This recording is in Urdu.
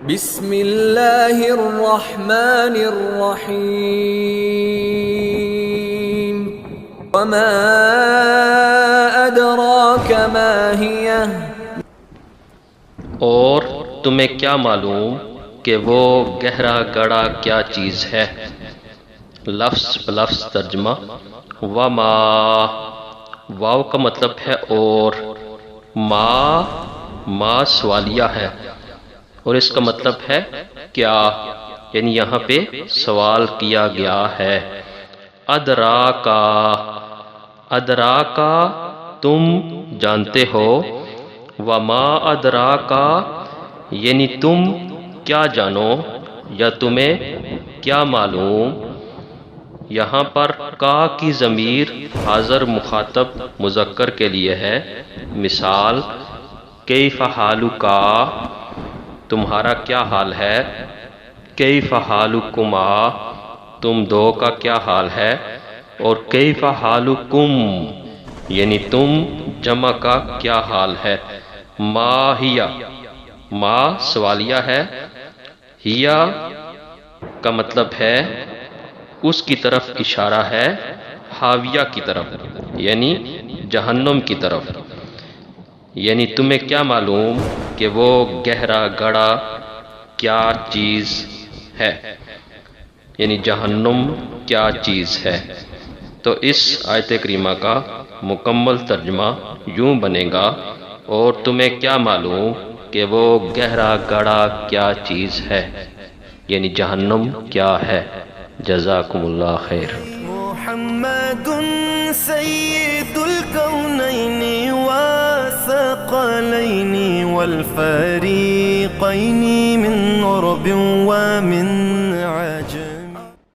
بسم اللہ الرحمن الرحیم وما ادراک ما ہی، اور تمہیں کیا معلوم کہ وہ گہرا گڑا کیا چیز ہے۔ لفظ بلفظ ترجمہ۔ وما، واو کا مطلب ہے اور، ما سوالیہ ہے اور اس کا مطلب ہے کیا، یعنی یہاں پہ سوال کیا گیا ہے۔ ادراکا تم جانتے ہو، وما ادراکا یعنی تم کیا جانو یا تمہیں کیا معلوم۔ یہاں پر کا کی ضمیر حاضر مخاطب مذکر کے لیے ہے۔ مثال کیف حالکا، تمہارا کیا حال ہے۔ کیف حالکما، تم دو کا کیا حال ہے۔ اور کیف حالکم یعنی تم جمع کا کیا حال ہے۔ ما ہیا، ما سوالیہ ہے، ہیا کا مطلب ہے اس کی طرف اشارہ ہے، حاویہ کی طرف یعنی جہنم کی طرف۔ یعنی تمہیں کیا معلوم کہ وہ گہرا گڑا کیا چیز ہے، یعنی جہنم کیا چیز ہے۔ تو اس آیت کریمہ کا مکمل ترجمہ یوں بنے گا، اور تمہیں کیا معلوم کہ وہ گہرا گڑا کیا چیز ہے، یعنی جہنم کیا ہے۔ جزاکم اللہ خیر۔ محمد سید الکونین والثقلین والفریقین من عرب ومن عجم۔